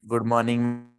Good morning.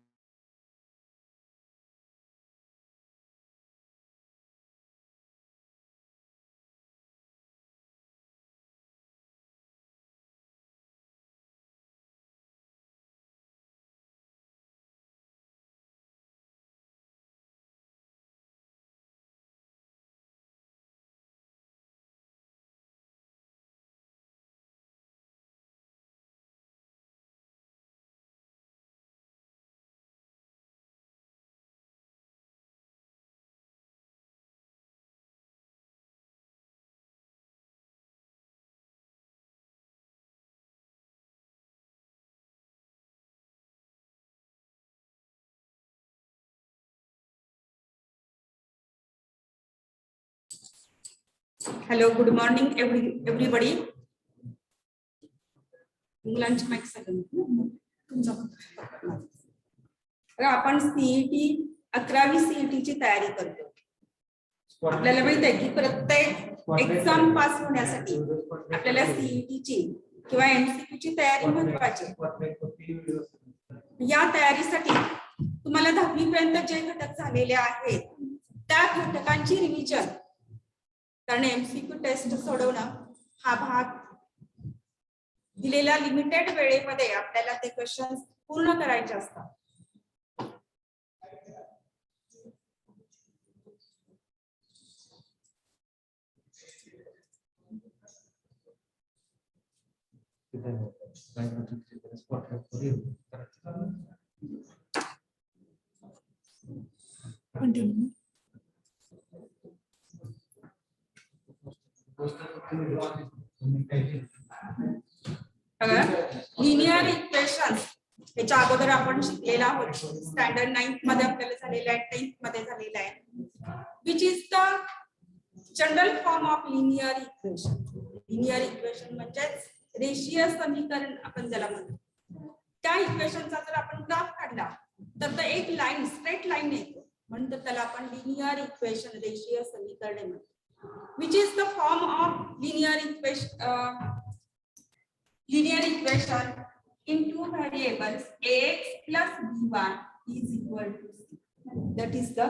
Hello, good morning, everybody. मुलांची माहिती सांगा. आपण सीईटी 11वी सीईटी ची तयारी करतो. आपल्याला माहित आहे की प्रत्येक एक्झाम पास होण्यासाठी आपल्याला सीईटी ची किंवा एमसीक्यू ची तयारी महत्त्वाची आहे. या तयारीसाठी तुम्हाला 10वी पर्यंत जे घटक झालेले आहेत त्या घटकांची रिव्हिजन कारण एमसीक्यू टेस्ट सोडवणं हा भाग दिलेल्या लिमिटेड वेळेमध्ये आपल्याला ते क्वेश्चन पूर्ण करायचे असतात. लिनियर इक्वेशन याच्या अगोदर आपण शिकलेला आहोत. स्टँडर्ड 9th मध्ये आपल्याला झालेला आहे, 10th मध्ये झालेला आहे. Which is the general form of linear equation. Linear equation म्हणजे रेषीय समीकरण आपण ज्याला म्हणतो. त्या इक्वेशनचा जर आपण ग्राफ काढला तर एक लाईन स्ट्रेट लाईन येतो म्हणून त्याला आपण लिनियर इक्वेशन रेषीय समीकरण म्हणतो. Which is the form of linear equation in two variables ax plus by is equal to c. That is the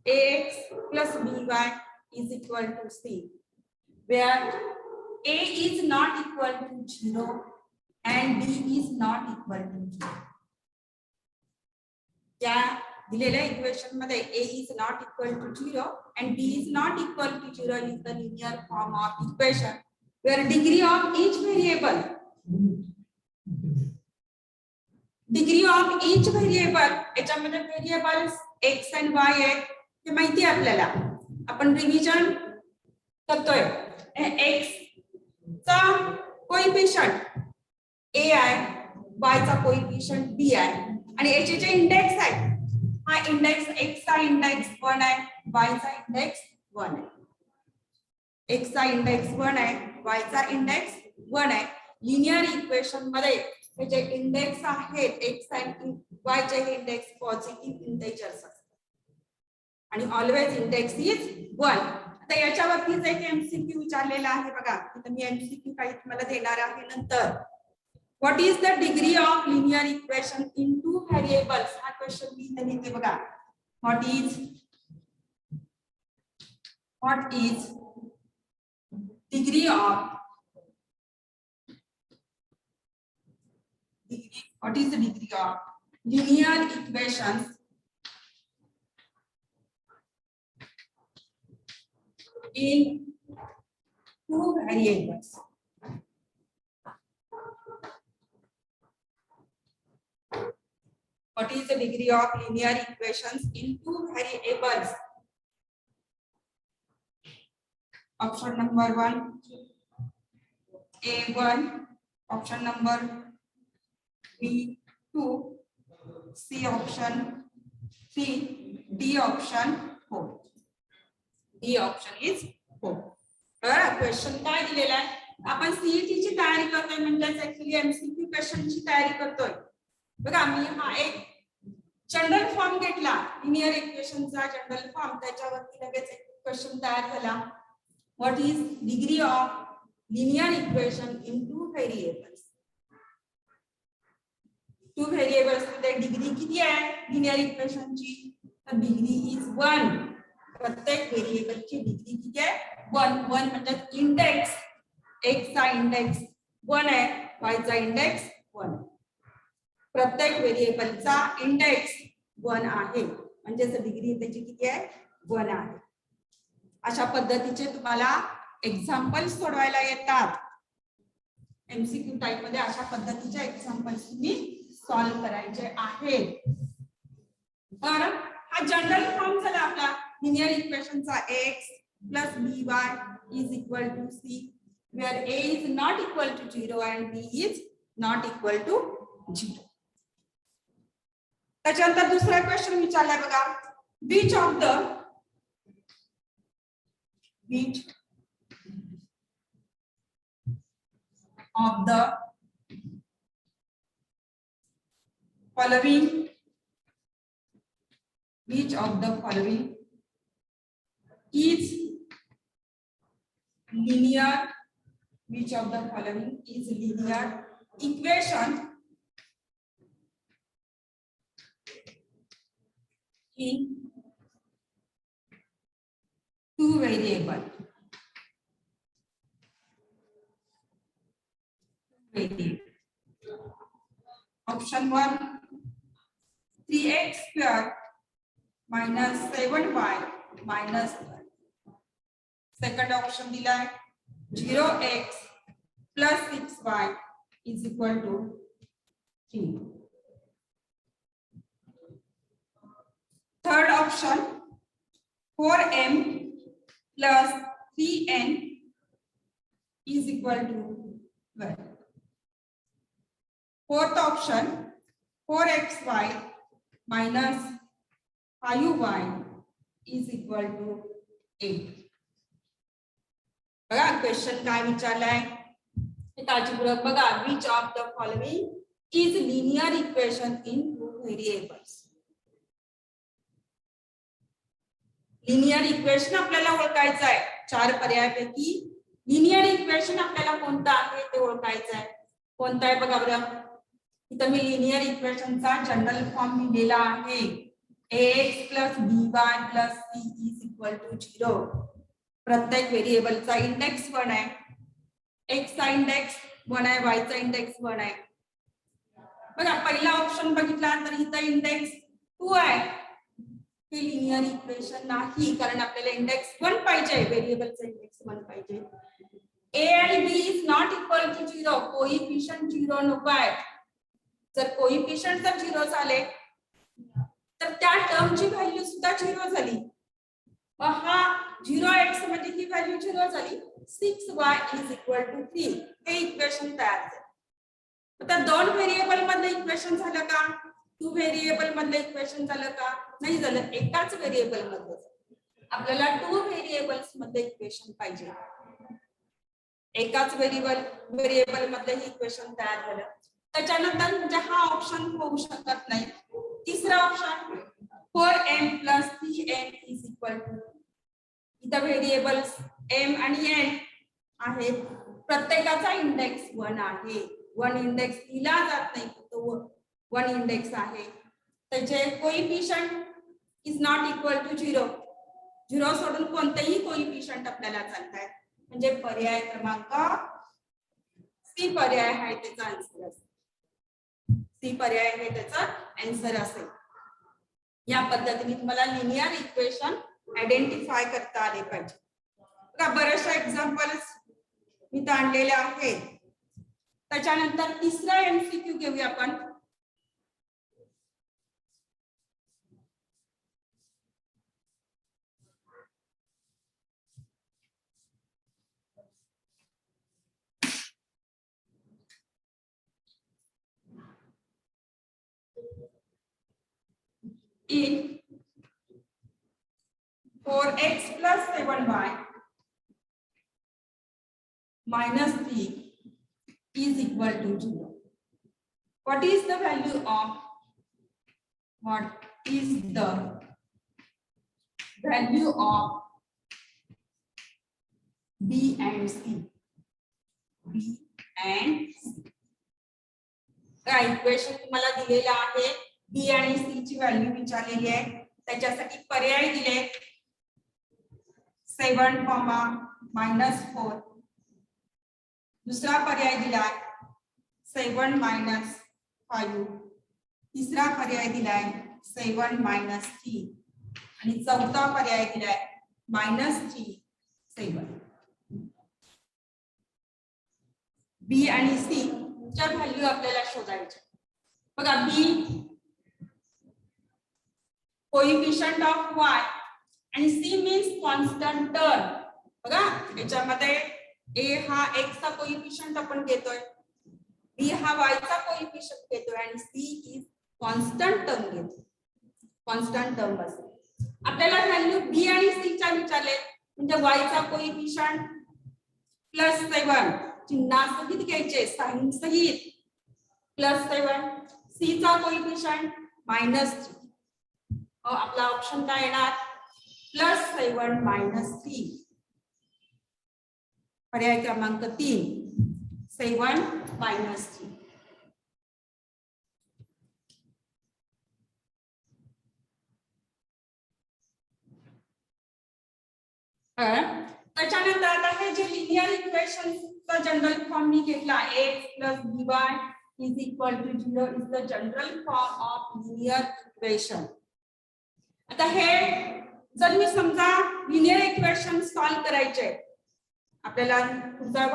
ax plus by is equal to c, where a is not equal to 0 and b is not equal to 0. या दिलेल्या equation मध्ये a is not equal to 0 and b is not equal to 0 is the linear form of equation where degree of each variable याच्यामध्ये variables x and y आहेत हे माहिती आहे आपल्याला. आपण revision करतोय. x चा कोएफिशियंट a आहे, y चा कोएफिशियंट b आहे आणि याचे जे इंडेक्स आहेत हा इंडेक्स x चा इंडेक्स 1 आहे, y चा इंडेक्स 1 आहे. x चा इंडेक्स 1 आहे, y चा इंडेक्स 1 आहे. लिनियर इक्वेशन मध्ये हे जे इंडेक्स आहेत x आणि y चे इंडेक्स पॉझिटिव्ह इंटिजर्स असतात आणि ऑलवेज इंडेक्स इज 1. आता याच्यावरतीच एक एमसीक्यू विचारलेला आहे बघा. इथे मी एमसीक्यू काही तुम्हाला देणार आहे नंतर. What is the degree of linear equation in two variables हा क्वेश्चन मी इथे लिहिते बघा. What is degree of degree, what is the degree of linear equations in two variables? What is the degree of linear equations in two variables? Option number 1, A1. Option number B2, C option 3, D option 4. D option is 4. Question काय दिलेला आहे? आपण CET ची तयारी करतोय म्हणजे actually MCQ question ची तयारी करतोय. बघा मी हा एक जनरल फॉर्म घेतला लिनियर इक्वेशनचा जनरल फॉर्म, त्याच्यावरती लगेच एक क्वेश्चन तयार झाला. What is degree of linear equation in two variables? Two variables मध्ये डिग्री किती आहे लिनियर इक्वेशन ची? तर डिग्री इज 1. प्रत्येक व्हेरिएबल ची डिग्री किती आहे? 1. 1 म्हणजे इंडेक्स, x चा इंडेक्स 1 आहे, y चा इंडेक्स 1. प्रत्येक व्हेरिएबलचा इंडेक्स 1 आहे म्हणजे डिग्री त्याची किती आहे? 1 आहे. अशा पद्धतीचे तुम्हाला एक्झाम्पल्स सोडवायला येतात. एमसीक्यू टाइप मध्ये अशा पद्धतीचे एक्झाम्पल्स तुम्ही सॉल्व्ह करायचे आहेत. तर हा जनरल फॉर्म झाला आपला linear इक्वेशनचा x plus by is equal to c, where a is not equal to 0 and b is not equal to 0. त्याच्यानंतर दुसरा क्वेश्चन विचारलाय बघा, which of the following is linear, which of the following is linear equation in two variable? Option 1, 3x square minus 7y minus 1. Second option दिला है 0x plus 6y is equal to 3. Third option 4m plus 3n is equal to 12. Fourth option 4xy minus 5y is equal to 8. बघा question काय विचारलाय काळजीपूर्वक बघा. which of the following is linear equation in two variables? Linear equation आपल्याला ओळखायचं आहे. 4 पर्यायापैकी linear equation आपल्याला कोणतं आहे ते ओळखायचं आहे. कोणतं आहे बघा बरं. इथं मी लिनियर इक्वेशनचा जनरल फॉर्म लिहिलेला आहे. ax plus by plus c is equal to 0. प्रत्येक व्हेरिएबलचा इंडेक्स 1 आहे. x चा इंडेक्स 1 आहे, y चा इंडेक्स 1 आहे. बघा पहिला ऑप्शन बघितला तर इथं इंडेक्स 2 आहे. हे लिनियर इक्वेशन नाही कारण आपल्याला इंडेक्स 1 पाहिजे, व्हेरिएबलचा इंडेक्स 1 पाहिजे. a आणि b is not equal to 0. Coefficient 0 नको आहे. जर कोइफिशिएंट जर 0 झाले तर त्या टर्मची व्हॅल्यू सुद्धा 0 झाली. हा 0x म्हणजे ही व्हॅल्यू 0 झाली. 6y is equal to 3. हे इक्वेशन तयार झाले. आता दोन व्हेरिएबल मधले इक्वेशन झालं का? 2 व्हेरिएबल मधले इक्वेशन झालं का? नाही झालं. एकाच व्हेरिएबल मधलं. आपल्याला 2 व्हेरिएबल्स मध्ये इक्वेशन पाहिजे. एकाच व्हेरिएबल मध्ये ही इक्वेशन तयार झालं. त्याच्यानंतर म्हणजे हा ऑप्शन होऊ शकत नाही. तिसरा option 4m plus 3n is equal to, इथं व्हेरिएबल्स m आणि n आहेत. प्रत्येकाचा इंडेक्स 1 आहे. 1 इंडेक्स दिला जात नाही, तो 1 इंडेक्स आहे. त्याचे coefficient is not equal to 0. 0 सोडून कोणतेही कोइफिशिएंट आपल्याला चालतात. म्हणजे पर्याय क्रमांक सी पर्याय आहे त्याचा आन्सर. सी पर्याय हे त्याचा आन्सर असेल. या पद्धतीने तुम्हाला लिनियर इक्वेशन आयडेंटिफाय करता आले पाहिजे. बघा बरेचशा एक्झाम्पल्स मी इथं आणलेले आहेत. त्याच्यानंतर तिसरा एमसीक्यू घेऊया आपण. In 4x plus 7y minus 3 is equal to 0. What is the value of B and C? B and C. Equation तुम्हाला दिलेला आहे. बी आणि सी ची व्हॅल्यू विचारलेली आहे. त्याच्यासाठी पर्याय दिले 7, -4. दुसरा पर्याय दिलाय 7 - 5. तिसरा पर्याय दिलाय 7 - 3 आणि चौथा पर्याय दिलाय -3 7. बी आणि सी च्या व्हॅल्यू आपल्याला शोधायच्या. बघा बी कोएफिशियंट ऑफ y आणि सी मीन्स कॉन्स्टंट टर्म. बघा याच्यामध्ये ए हा x चा कोएफिशियंट आपण घेतोय, बी हा y चा कोएफिशियंट घेतोय आणि सी इज कॉन्स्टंट टर्म घेतोय. कॉन्स्टंट टर्म असेल. आपल्याला व्हॅल्यू बी आणि सी च्या विचारले म्हणजे y चा कोएफिशियंट +7 चिन्हासहित घ्यायचे, साइन सहित +7. सी चा कोएफिशियंट -3. आपला ऑप्शन काय येणार +7 - 3. पर्याय क्रमांक 3 7 - 3. त्याच्यानंतर आता हे जे लिनियर इक्वेशनचा जनरल फॉर्म मी घेतला x + by = 0 is the general form of linear equation. आता हे जर मी समजा लिनियर इक्वेशन सॉल्व करायचे, आपल्याला पुढचा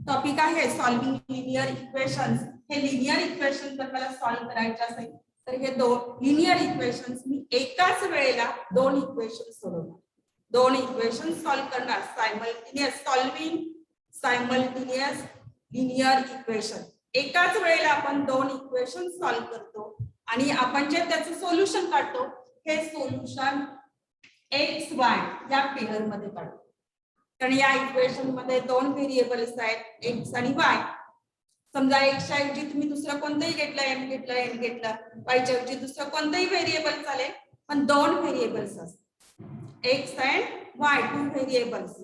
टॉपिक आहे सॉल्विंग लिनियर इक्वेशन्स. हे लिनियर इक्वेशन जर मला सॉल्व करायचे असेल तर हे दोन लिनियर इक्वेशन्स मी एकाच वेळेला दोन इक्वेशन सोडवणार, दोन इक्वेशन सॉल्व करणार. Simultaneous linear equation. एकाच वेळेला आपण दोन इक्वेशन सॉल्व करतो आणि आपण जे त्याचं सोल्युशन काढतो हे सोल्युशन x y या पेअर मध्ये काढतो. कारण या इक्वेशन मध्ये दोन व्हेरिएबल्स आहेत x आणि y. समजा x च्या ऐवजी तुम्ही दुसरं कोणतंही घेतलं, m घेतलं, n घेतलं, y च्या ऐवजी दुसरं कोणतंही व्हेरिएबल चालेल, पण दोन व्हेरिएबल्स असतात x and y, 2 व्हेरिएबल्स.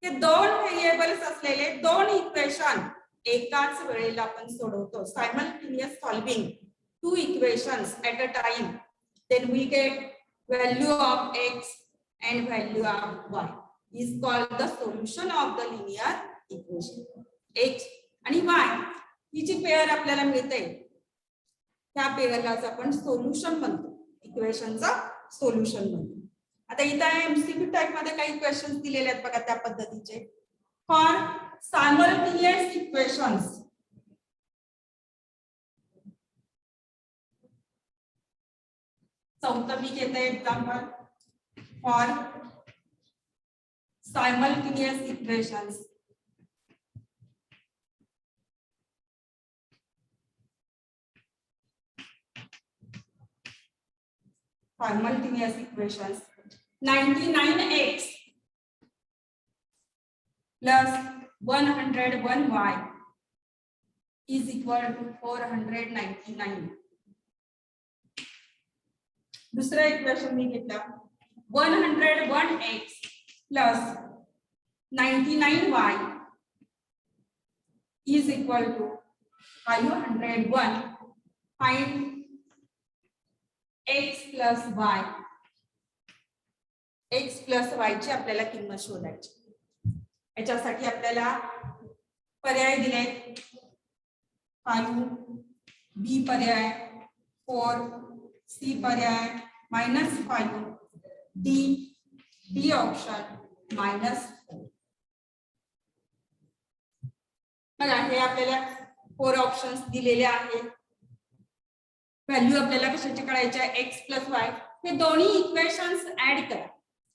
हे दोन व्हेरिएबल्स असलेले दोन इक्वेशन एकाच वेळेला आपण सोडवतो. Simultaneous solving 2 equations at a time. Then we get value of x and value of y is called the solution of the linear equation. x आणि y ही जी pair आपल्याला मिळते त्या पेअरलाच आपण सोल्युशन म्हणतो, इक्वेशनचा सोल्युशन म्हणतो. आता इथं एमसीक्यू टाइप मध्ये काही क्वेश्चन्स दिलेले आहेत बघा त्या पद्धतीचे. फॉर सायमल्टेनियस इक्वेशन्स चौथा मी घेते example. For simultaneous equations simultaneous equations 99x plus 101y is equal to 499. दूसरा इक्वेशन मी घेतला 101x plus 99y is equal to 501. Find x plus y. x plus y ची आपल्याला किंमत शोधायची. याच्यासाठी आपल्याला पर्याय दिले 5, बी पर्याय 4, सी पर्याय -5, डी ऑप्शन -4. बघा हे आपल्याला 4 ऑप्शन्स दिलेले आहेत. व्हॅल्यू आपल्याला कशाचे काढायचे आहे x + y. हे दोन्ही इक्वेशन्स ऍड करा.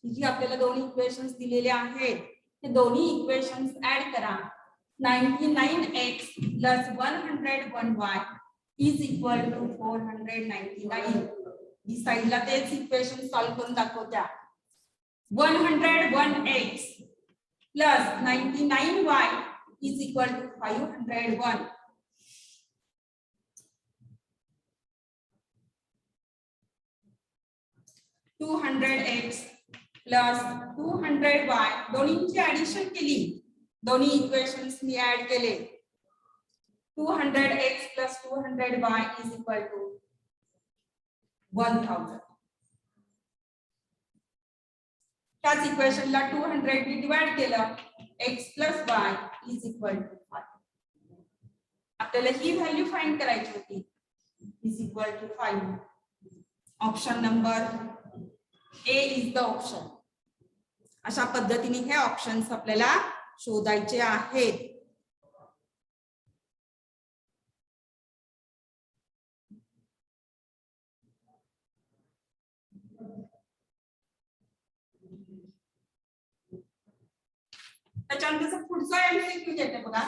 जी आपल्याला दोन्ही इक्वेशन्स दिलेले आहेत हे दोन्ही इक्वेशन्स ऍड करा. 99x + 101y = 499. ही साइडला तेच इक्वेशन सॉल्व्ह करून दाखवत्या. 101x + 99y = 501. 200x + 200y दोन्हींची addition केली. दोन्ही इक्वेशन्स मी ऍड केले. 200x + 200y = 1000. त्याच इक्वेशनला 200 ने डिवाइड केलं. x + y = 5. आपल्याला ही व्हॅल्यू फाइंड करायची होती. = 5. Option number A is the option. अशा पद्धतीने हे ऑप्शन्स आपल्याला शोधायचे आहेत. त्याच्यानंतर पुढचा MCQ येते बघा.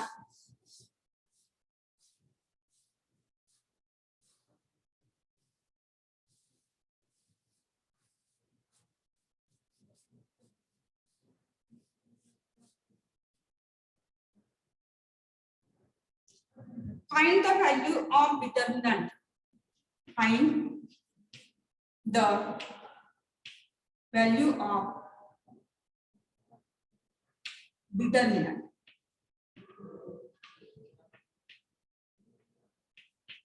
Find the value of determinant. Find the value of determinant.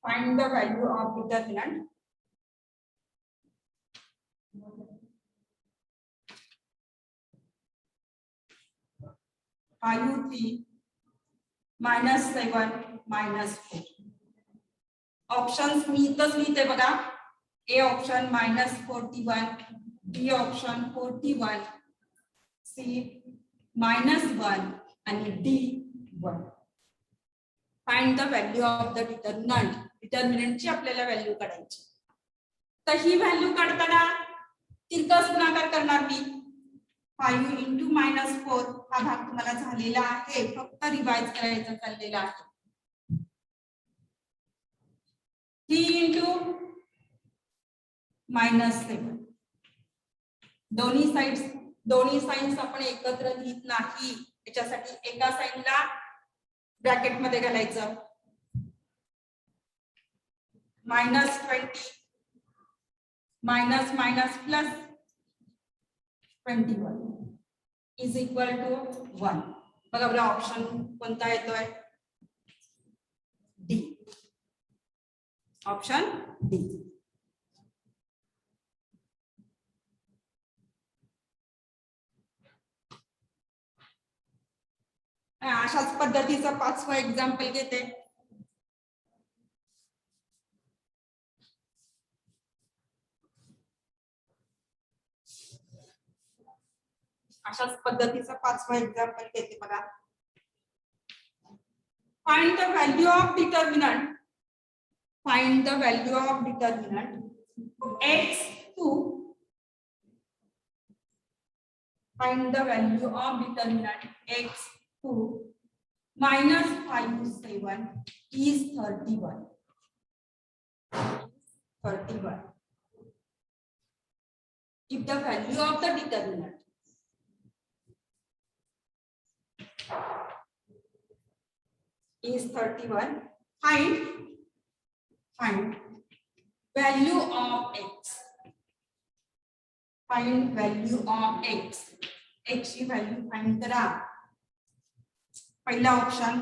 Find the value of determinant. -3 -7 -4. Options मी इथंच लिहिते बघा. A option -41, B option 41, C -1 आणि D 1. Find the value of the determinant. डिटर्मिनंटची आपल्याला व्हॅल्यू काढायची. तर ही व्हॅल्यू काढताना तिरकस गुणाकार करणार मी. 5 × -4 हा भाग तुम्हाला झालेला आहे. फक्त रिवाइज करायचा चाललेला आहे. 3 × -7. दोन्ही साइन्स आपण एकत्र लिहित नाही. त्याच्यासाठी एका साइनला ब्रॅकेट मध्ये घालायचं. -20 मायनस मायनस प्लस 21 = 1. बघा आपला ऑप्शन कोणता येतोय? डी. Option D. अशाच पद्धतीचं 5वं एक्झाम्पल घेते. अशाच पद्धतीचं 5वं एक्झाम्पल घेते बघा. Find the value of determinant. Find the value of determinant x2. Find the value of determinant x2 -5 7 is 31. 31. If the value of the determinant is 31, find value of x. Find value of x. x ची value find करा. पहिला option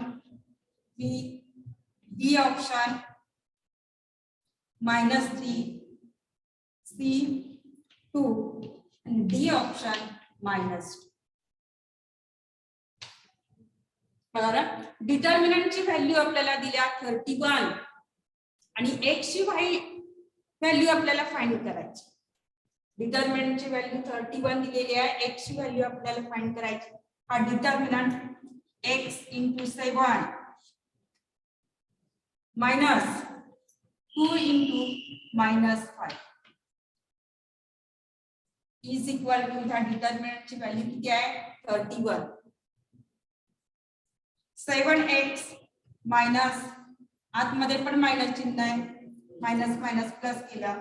B option -3, सी 2 आणि D option -2. बघा डिटर्मिनंटची value आपल्याला दिल्या 31. आणि x ची value आपल्याला फाइंड करायची. डिटर्मिनंटची व्हॅल्यू 31 दिलेली आहे, x ची व्हॅल्यू आपल्याला फाइंड करायची. हा determinant x into 7 minus 2 into -5 is equal to ह्या डिटर्मिनंटची व्हॅल्यू किती आहे 31. 7x मायनस आतमध्ये पण मायनस चिन्ह आहे, मायनस मायनस प्लस केला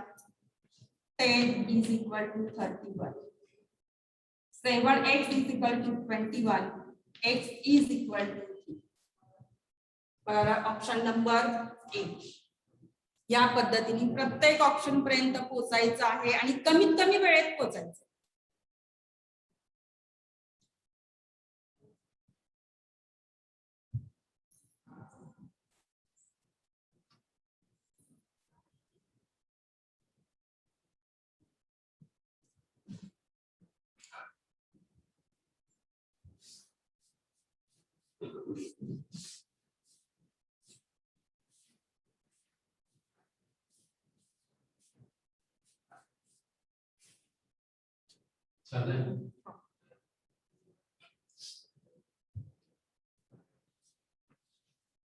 10 is equal to 31. 7x is equal to 21. X is equal to 3. Option number 1. या पद्धतीने प्रत्येक ऑप्शन पर्यंत पोहोचायचं आहे आणि कमीत कमी वेळेत पोहोचायचं.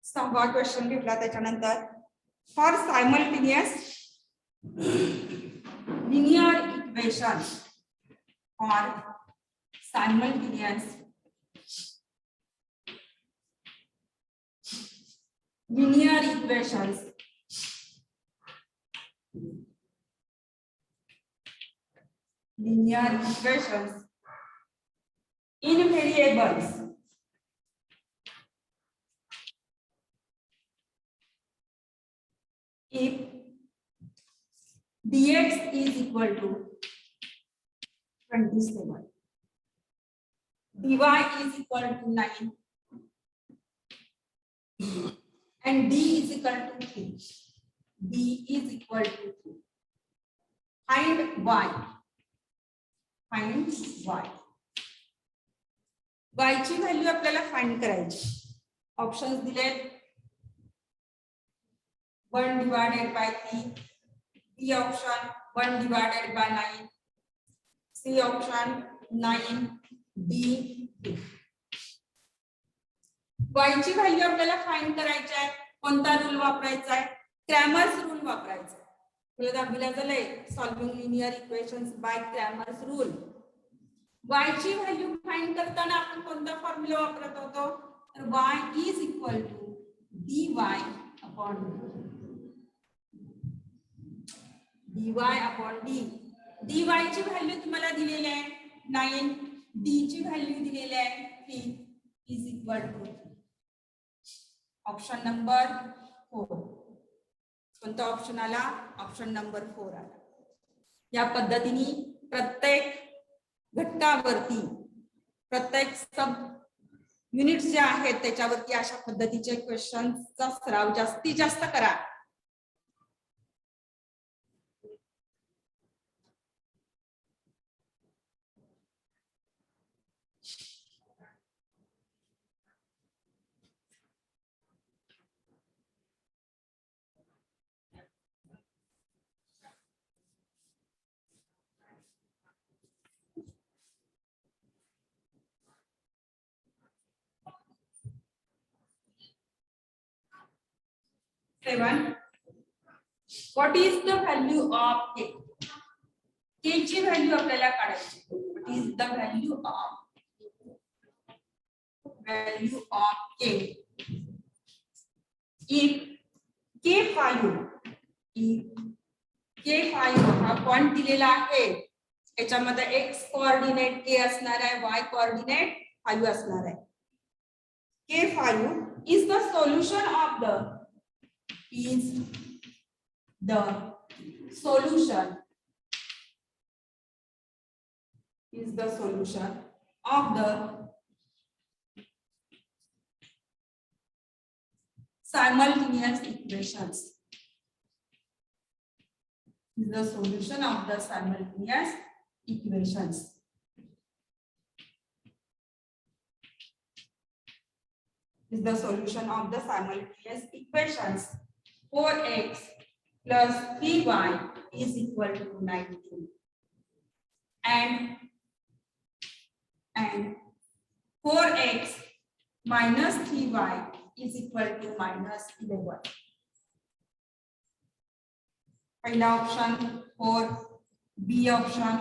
सहावा क्वेश्चन घेतला त्याच्यानंतर for simultaneous linear equation for simultaneous linear equations in variables if dx is equal to 27, dy is equal to 9 and d is equal to 3. D is equal to 3. Find y. Find y. Y ची value आपल्याला find करायची. Options दिलेत 1 divided by 3, B option 1 divided by 9, C option 9, D 2. y ची value आपल्याला find करायची आहे. कोणता rule वापरायचा आहे? क्रॅमर्स रूल वापरायचा आहे. तुला दाखवलं झालंय solving linear equations by Cramer's rule. y ची व्हॅल्यू फाइंड करताना आपण कोणता फॉर्म्युला वापरत होतो? तर y is equal to dy upon d. dy ची व्हॅल्यू तुम्हाला दिलेली आहे 9, d ची व्हॅल्यू दिलेली आहे 3 is equal to option number 4. कोणता ऑप्शन आला? ऑप्शन नंबर 4 आला. या पद्धतीने प्रत्येक घटकावरती प्रत्येक सब युनिट्स जे आहेत त्याच्यावरती अशा पद्धतीचे क्वेश्चनचा सराव जास्तीत जास्त करा. Seven. What is the value of k? K ची व्हॅल्यू आपल्याला काढायची. What is the value of k? If k5 हा पॉइंट दिलेला आहे, याच्यामध्ये x कोऑर्डिनेट k असणार आहे, y कोऑर्डिनेट 5 असणार आहे. k5 is the solution of the simultaneous equations. Is the solution of the simultaneous equations. Is the solution of the simultaneous equations. 4x plus 3y is equal to 19 and 4x minus 3y is equal to minus 11. पहला option 4, बी ऑप्शन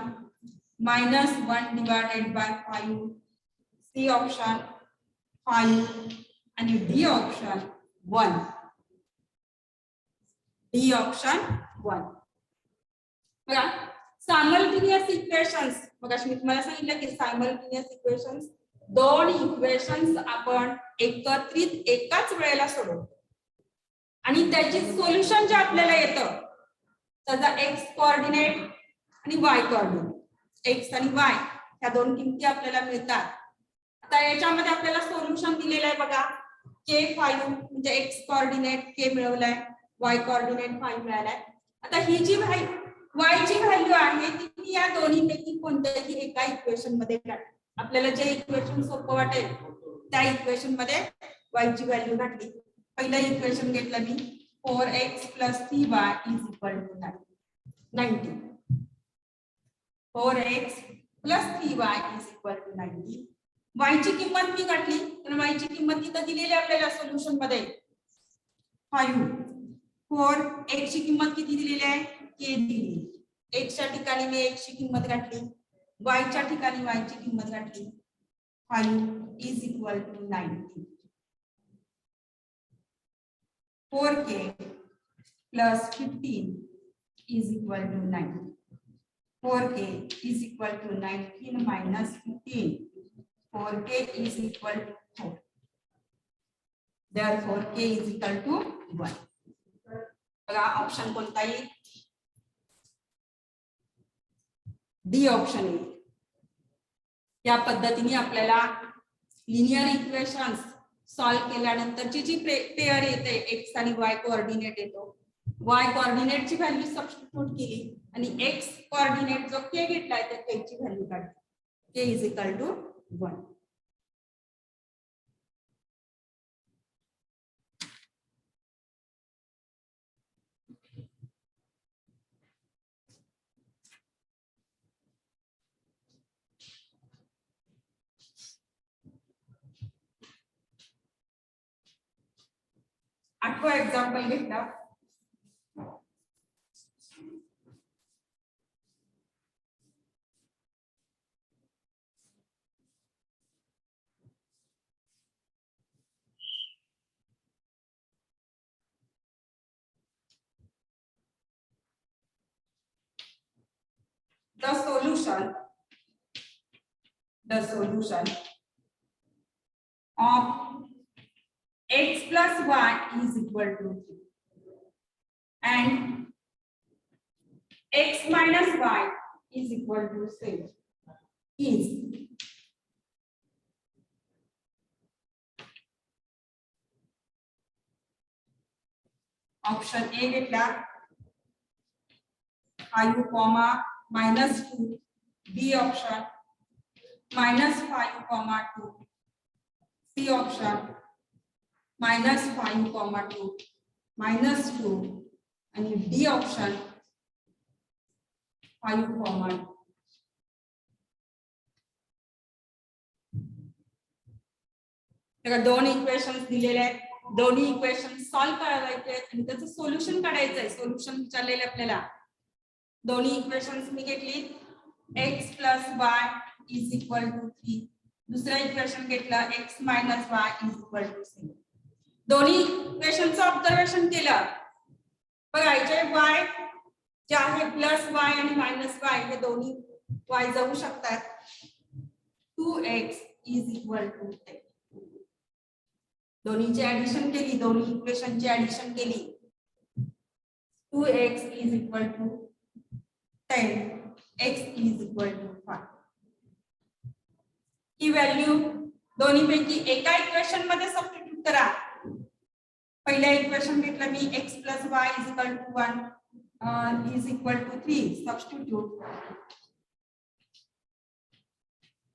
minus 1 divided by 5, C option 5 आणि D option 1. D option 1. बघा simultaneous equations, बघा मी तुम्हाला सांगितलं की simultaneous equations दोन इक्वेशन्स आपण एकत्रित एकाच वेळेला सोडवतो आणि त्याची सोल्युशन जे आपल्याला येतं त्याचा एक्स कोऑर्डिनेट आणि वाय कोऑर्डिनेट, एक्स आणि वाय ह्या दोन किमती आपल्याला मिळतात. आता याच्यामध्ये आपल्याला सोल्युशन दिलेलं आहे बघा k5 म्हणजे एक्स कोऑर्डिनेट k मिळवलाय, वाय कोऑर्डिनेट 5 मिळालाय. आता ही जी वाय ची व्हॅल्यू आहे ती या दोन्हीपैकी कोणत्याही एका इक्वेशन मध्ये टाक. आपल्याला जे इक्वेशन सोपं वाटेल त्या इक्वेशन मध्ये वाय ची व्हॅल्यू घातली. पहिलं इक्वेशन घेतलं मी 4x plus 3y is equal to 90. 4x plus 3y is equal to 90. y ची किंमत मी काढली तर y ची किंमत इथं दिलेली आपल्याला सोल्युशन मध्ये 5. 4 x ची किंमत किती दिलेली आहे k दिली. x च्या ठिकाणी मी x ची किंमत काढली, y च्या ठिकाणी y ची किंमत काढली. 5 is equal to 90. 4k plus 15 is equal to 9. 4k is equal to 19 minus 15. 4k is equal to 4. Therefore, k is equal to 1. बघा ऑप्शन कोणता येईल? डी ऑप्शन येईल. या पद्धतीने आपल्याला लिनियर इक्वेशन्स सॉल्व केल्यानंतरची जी पेअर येते एक्स आणि वाय कोऑर्डिनेट येतो, वाय कोऑर्डिनेटची व्हॅल्यू सबस्टिट्यूट केली आणि एक्स कोऑर्डिनेट जो के घेतलाय त्या के ची व्हॅल्यू काढली. के इज इक्वल टू 1. आठवा एक्झाम्पल घेतला. The solution of x plus y is equal to 3 and x minus y is equal to 7 is option A घेतला 5, -2, बी ऑप्शन -5, 2, सी ऑप्शन -5, 2, -2 आणि डी ऑप्शन 5, 2. दोन इक्वेशन्स दिलेले आहेत, दोन्ही इक्वेशन सॉल्व करायचे आणि त्याचं सोल्युशन काढायचं आहे. सोल्युशन विचारलेले आपल्याला. दोन्ही इक्वेशन्स मी घेतली x plus y is equal to 3. दुसरा इक्वेशन घेतला x minus y is equal to 7. दोन्ही इक्वेशनचं ऑब्झर्वेशन केलं. बघा इथे y जे आहे प्लस y आणि मायनस y हे दोन्ही y जाऊ शकतात. 2x is equal to 10. दोन्हीची ऍडिशन केली, दोन्ही इक्वेशनची ऍडिशन केली. 2x is equal to 10, x is equal to 5. He value दोन्ही पैकी एका इक्वेशन मध्ये सबस्टिट्यूट करा. पहिल्या इक्वेशन घेतलं मी x plus y is equal to 1 is equal to 3. Substitute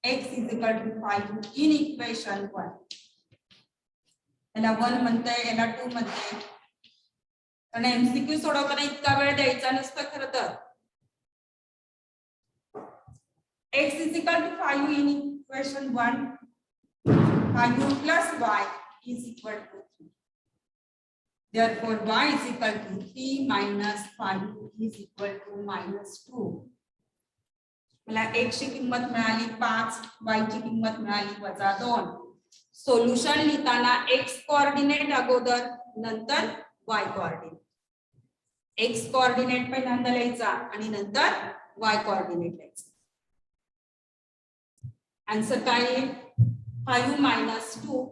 x is equal to 5 in equation 1. याला 1 म्हणते, याला 2 म्हणते. कारण एमसीक्यू सोडवताना इतका वेळ द्यायचा नसतं खरं तर. x is equal to 5 in equation 1, 5 plus y is equal to 3. Therefore, y is equal to 3 minus 5 is equal to -2. मला x ची किंमत मिळाली 5, y ची किंमत मिळाली -2. सोल्युशन लिहिताना x कोऑर्डिनेट अगोदर नंतर y कोऑर्डिनेट. x कोऑर्डिनेट पहिल्यांदा लिहायचा आणि नंतर y कोऑर्डिनेट लिहायचा. आन्सर काय आहे? 5 - 2.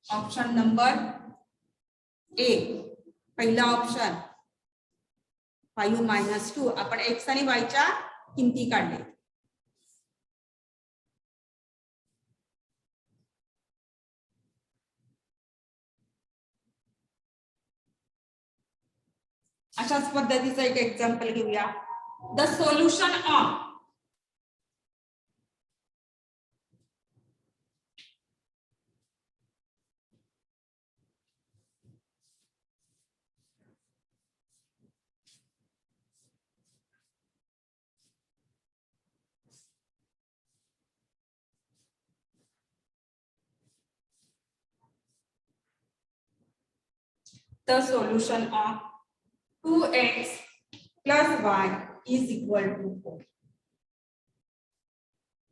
ऑप्शन नंबर ए, पहिला ऑप्शन 5 - 2. आपण x आणि y च्या किमती काढले. अशाच पद्धतीचं एक एक्झाम्पल घेऊया. The solution of the solution of 2x plus y is equal to 4.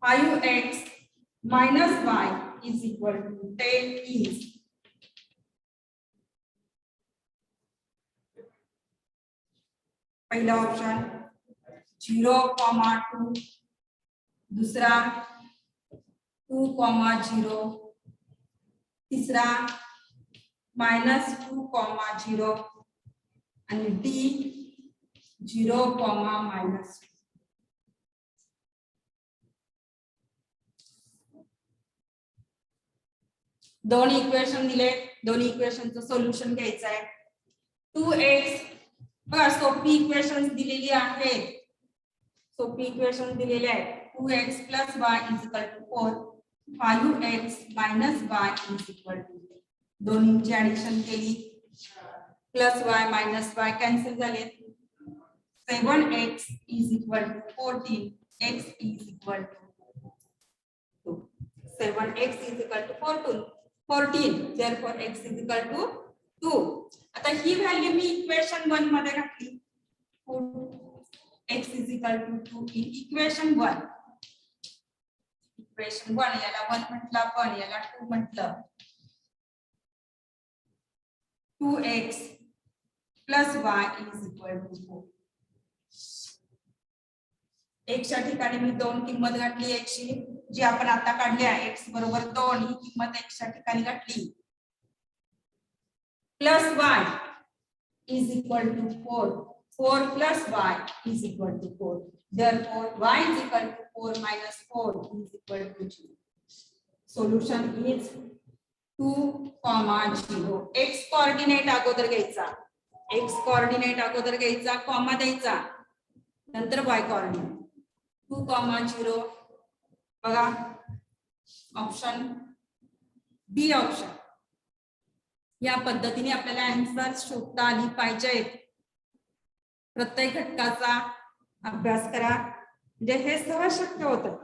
5x minus y is equal to 10 is पहिला ऑप्शन 0,2, दूसरा 2,0, तीसरा -2,0 आणि डी 0,-2. दोन इक्वेशन दिले, दोन्ही इक्वेशनचं सोल्युशन घ्यायचं आहे. 2x बघा सोपी इक्वेशन्स दिलेली आहेत. सोपी इक्वेशन दिलेले आहेत. 2x plus y is equal to 4, 5x minus y is equal to 10. दोन्हींची addition केली, plus y minus y cancel झाले. 7x is equal to 14, x is equal to 2. 7x is equal to 14. Therefore x is equal to 2. आता ही value मी equation 1 मध्ये घातली. x is equal to 2 in equation 1. Equation 1 याला 1 म्हटलं आपण, याला 2 म्हटलं. 2x plus y is equal to 4. x च्या ठिकाणी मी 2 किंमत घातली x ची, जी आपण आता काढली आहे. x बरोबर 2 ही किंमत x च्या ठिकाणी घातली. Plus y is equal to 4. 4 plus y is equal to 4. Therefore, y is equal to 4 minus 4 is equal to 2. Solution is 2,0. x coordinate अगोदर घ्यायचा. x कोऑर्डिनेट अगोदर घ्यायचा, कॉमा द्यायचा, नंतर y कोऑर्डिनेट. 2,0 बघा ऑप्शन बी ऑप्शन. या पद्धतीने आपल्याला आन्सर शोधता आली पाहिजे. प्रत्येक घटकाचा अभ्यास करा, म्हणजे हे सहज शक्य होतं.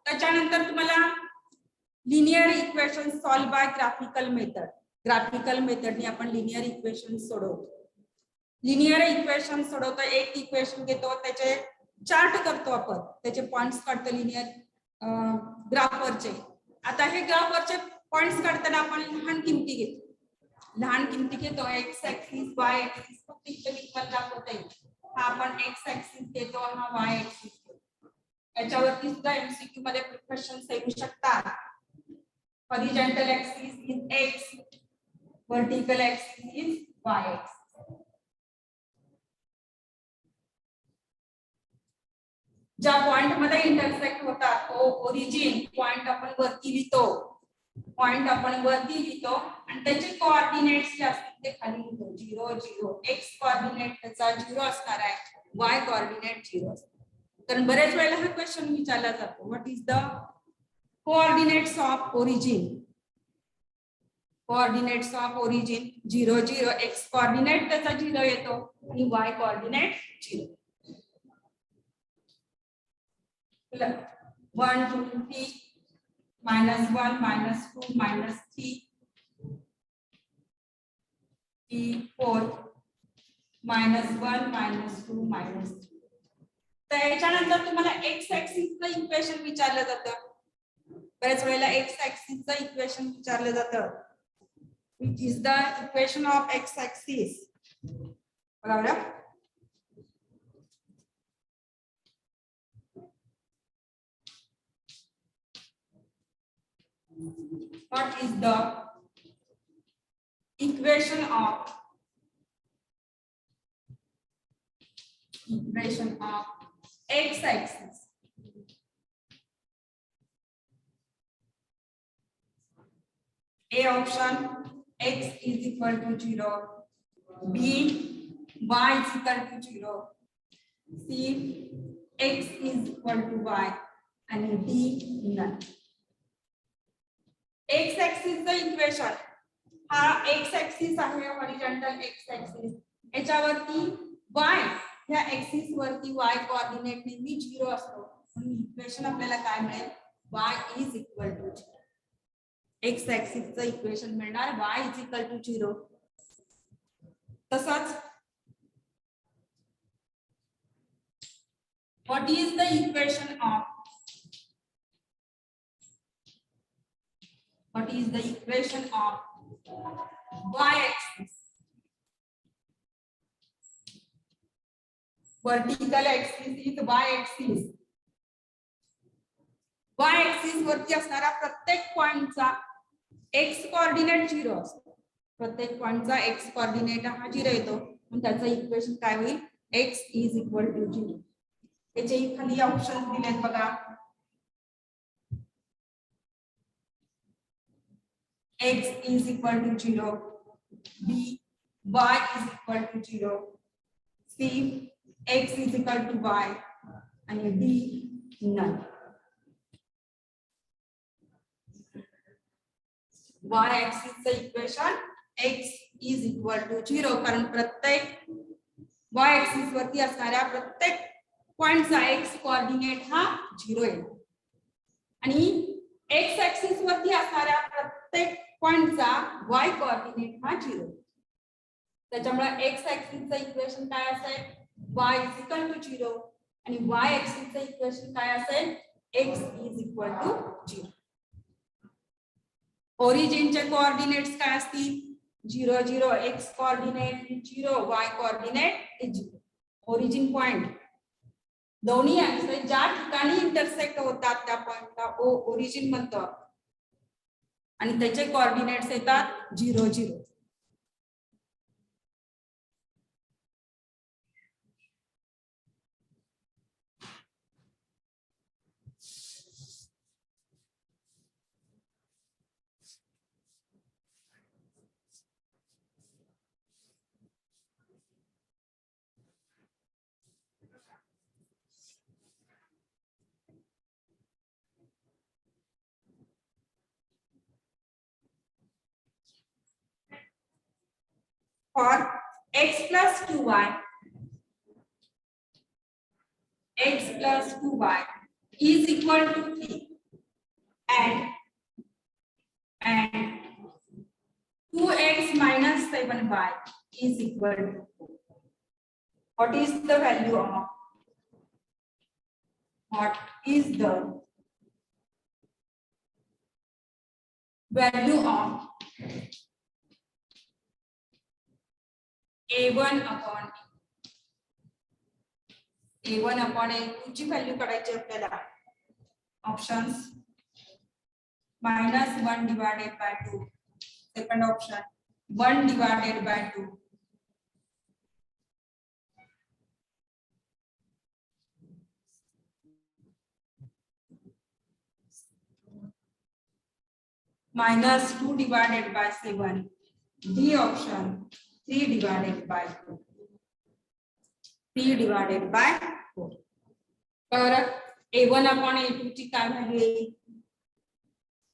त्याच्यानंतर तुम्हाला linear equation solve by graphical method. Graphical मेथडने आपण लिनियर इक्वेशन सोडवतो. लिनियर इक्वेशन सोडवतो, एक इक्वेशन घेतो, त्याचे चार्ट करतो आपण, त्याचे पॉइंट्स काढतो लिनियर ग्राफवरचे. आता हे ग्राफवरचे पॉइंट्स काढताना आपण लहान किमती घेतो. लहान किमती घेतो, एक्स ऍक्सिस वाय ऍक्सिस फक्त इथे किंमत दाखवता येईल. हा आपण एक्स ऍक्सिस घेतो, हा वाय ऍक्सिस घेतो. याच्यावरती सुद्धा एमसीक्यू मध्ये क्वेश्चन्स येऊ शकतात. Horizontal axis is x, vertical axis is y axis. ज्या पॉइंट मध्ये इंटरसेक्ट होतात तो ओरिजिन पॉइंट आपण वरती लिहितो आणि त्याचे कोऑर्डिनेट्स जे असतात ते खाली लिहितो 0 0 x कोऑर्डिनेट त्याचा 0 असणार आहे y कोऑर्डिनेट 0 असणार कारण बरेच वेळेला हा क्वेश्चन विचारला जातो what is the coordinates of origin 0 0 x coordinate त्याचा 0 येतो आणि y कोऑर्डिनेट 0 1 2 3 -1 -2 -3 4 -1 -2 -3 तर याच्यानंतर तुम्हाला x ऍक्सिसचं इक्वेशन विचारलं जातं बरेच वेळेला x ऍक्सिसचं इक्वेशन विचारलं जातं which is the equation of x axis बरोबर what is the equation of x axis A option x is equal to 0 B y is equal to 0 C x is equal to y and D none x axis चं equation हा x axis आहे horizontal x axis याच्यावरती y या axis वरती y coordinate नेहमी 0 असतो म्हणून equation आपल्याला काय मिळेल y is equal to 0 x axis चं इक्वेशन मिळणार y is equal to 0 तसंच what is the equation of y axis vertical axis is y axis वरती असणारा प्रत्येक पॉइंटचा x कोऑर्डिनेट 0 असतो प्रत्येक पॉइंटचा x कोऑर्डिनेट हा 0 येतो म्हणून त्याचं इक्वेशन काय होईल x is equal to 0 त्याचे खाली ऑप्शन्स दिलेत बघा x is equal to 0 b y is equal to 0 c x is equal to y आणि d none y axis चं equation x is equal to 0 कारण प्रत्येक y axis वरती असणाऱ्या प्रत्येक पॉइंटचा x कोऑर्डिनेट हा 0 आहे आणि x axis वरती असणाऱ्या प्रत्येक पॉइंटचा y कोऑर्डिनेट हा 0 त्याच्यामुळे x axis चं इक्वेशन काय असेल y is equal to 0 आणि y axis चं इक्वेशन काय असेल x is equal to 0 ओरिजिनचे coordinates काय असतील 0 0 x coordinate 0 y coordinate 0 origin point दोन्ही एक्सिस ज्या ठिकाणी इंटरसेक्ट होतात त्या पॉइंटला ओरिजिन म्हणतात आणि त्याचे कोऑर्डिनेट्स येतात 0 0 for x plus 2y is equal to 3 and 2x minus 7y is equal to 4. What is the value of a1 upon a2 ची व्हॅल्यू काढायची आपल्याला options -1 divided by 2 second option 1 divided by 2. Minus 2 divided by 7. D option 3 divided by 2. 3 divided by 4. तर a1 upon a2 ची काय value येईल?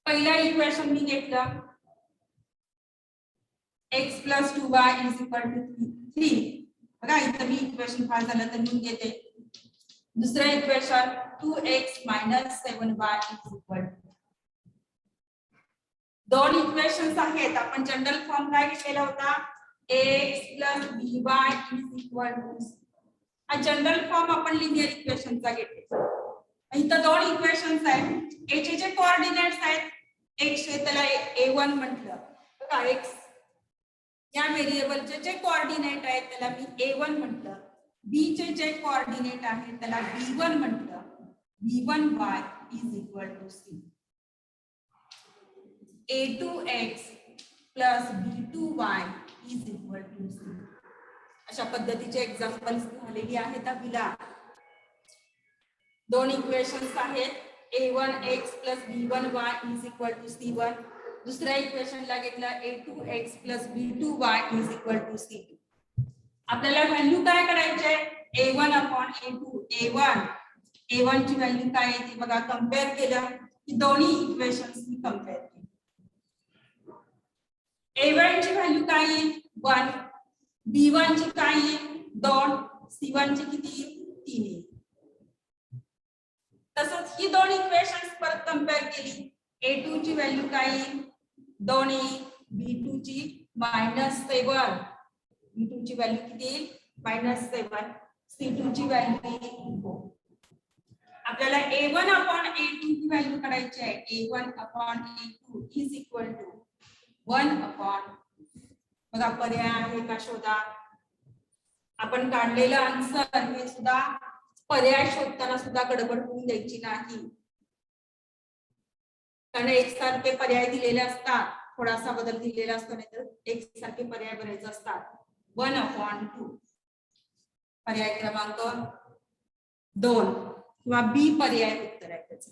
पहिला equation मी घेतलं x plus 2y is equal to 3. बघा इथं मी इक्वेशन फार झालं तर मी घेते. दुसरं equation 2x minus 7y is equal to. दोन इक्वेशन्स आहेत. आपण जनरल फॉर्म काय घेतलेला होता? x plus by is equal to. हा जनरल फॉर्म आपण लिनियर इक्वेशनचा घेतला. इथं दोन इक्वेशन्स आहेत. a चे जे कोऑर्डिनेट्स आहेत x हे त्याला a1 म्हटलं. बघा x या व्हेरिएबलचे जे कोऑर्डिनेट आहेत त्याला मी a1 म्हटलं. b चे जे कोऑर्डिनेट आहेत त्याला b1 म्हटलं. b1y is equal to c. a2x plus b2y is equal to c. अशा पद्धतीचे एक्झाम्पल्स झालेली आहेत आपल्याला. दोन इक्वेशन्स आहेत. a1x plus b1y is equal to c1. दुसऱ्या इक्वेशनला घेतला a2x plus b2y is equal to c2. आपल्याला व्हॅल्यू काय करायचे? a1 upon a2. a1 ची व्हॅल्यू काय येते बघा. कंपेअर केलं की दोन्ही इक्वेशन्स मी कंपेअर केली. a1 ची व्हॅल्यू काय येईल? 1. b1 ची काय येईल? 2. c1 ची किती येईल? 3 येईल. तसंच ही दोन इक्वेशन्स परत कंपेअर केली. a2 ची व्हॅल्यू काय येईल? 2 येईल. b2 ची -7. b2 ची व्हॅल्यू किती येईल? -7. c2 ची व्हॅल्यू येईल 4. आपल्याला a1 upon a2 ची व्हॅल्यू काढायची आहे. a1 upon a2 is equal to 1 upon. बघा पर्याय आहे का शोधा. आपण काढलेलं आन्सर हे सुद्धा पर्याय शोधताना सुद्धा गडबड होऊन द्यायची नाही. कारण एकसारखे पर्याय दिलेले असतात. थोडासा बदल दिलेला असतो नाही तर एकसारखे पर्याय बरेच असतात. 1 upon 2. पर्याय क्रमांक 2 किंवा बी पर्याय उत्तर आहे त्याचं.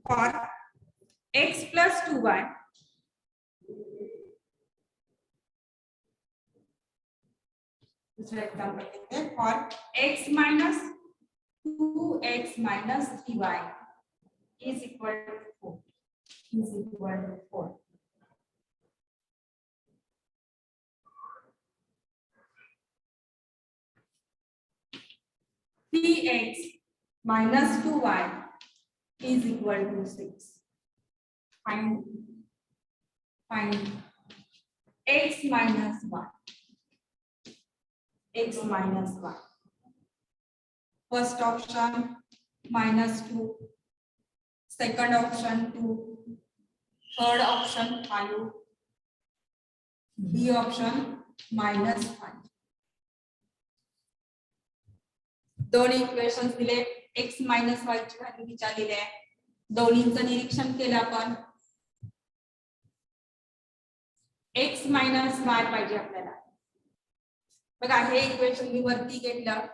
For x plus 2y दूसरा एग्जांपल लेते हैं. For x minus 2x minus 3y is equal to 4. X minus 2y is equal to 6. Find x minus 1. X minus 1. First option -2. Second option 2. Third option 5. D option -5. दोन equations दिले. x minus y ची value विचारलेली आहे. दोन्हींचं निरीक्षण केलं आपण. x minus y पाहिजे आपल्याला. बघा हे इक्वेशन मी वरती घेतलं.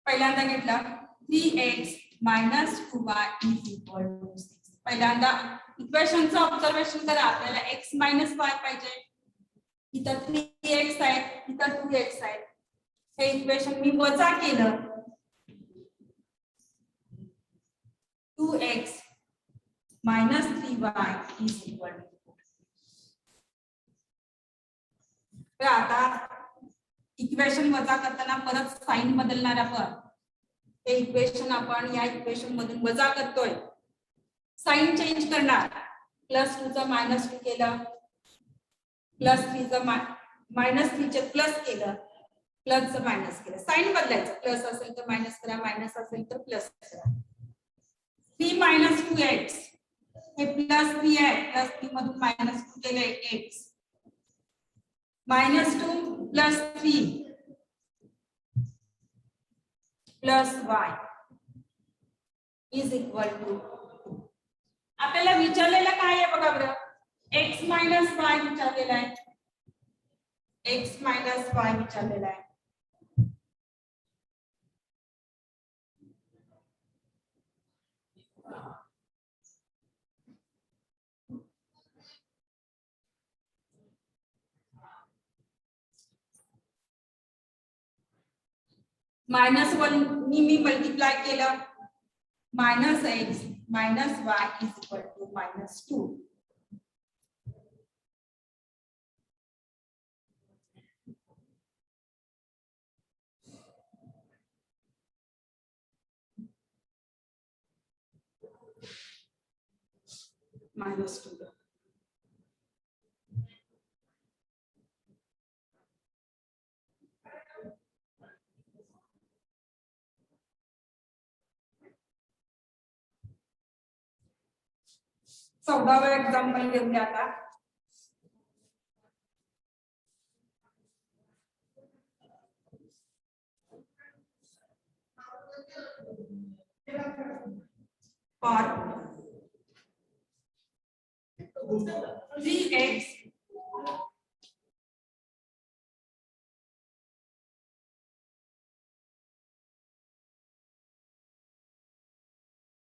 पहिल्यांदा घेतलं 3x minus 2y is equal to 6. पहिल्यांदा इक्वेशनचं ऑब्झर्वेशन करा. आपल्याला x minus y पाहिजे. इथं 3x आहे, इथं 2x आहे. हे इक्वेशन मी वजा केलं 2x minus 3y is equal to. तर आता इक्वेशन वजा करताना परत साइन बदलणार आपण. हे इक्वेशन आपण या इक्वेशन मधून वजा करतोय, साइन चेंज करणार. +2 चा -2 केलं, +3 चा -3 चे प्लस केलं, प्लस चं मायनस केलं. साइन बदलायचं, प्लस असेल तर मायनस करा, मायनस असेल तर प्लस करा. 3 - 2x हे +3 आहे, +3 मधून -2 केले x, -2 + 3 + y is equal to. आपल्याला विचारलेलं काय आहे बघा बरं, x - y विचारलेला आहे, x - y विचारलेला आहे. -1 मी मल्टिप्लाय केलं, -x - y is equal to -2. -2. चौदावं एक्झाम्पल घेऊया आता. For 3x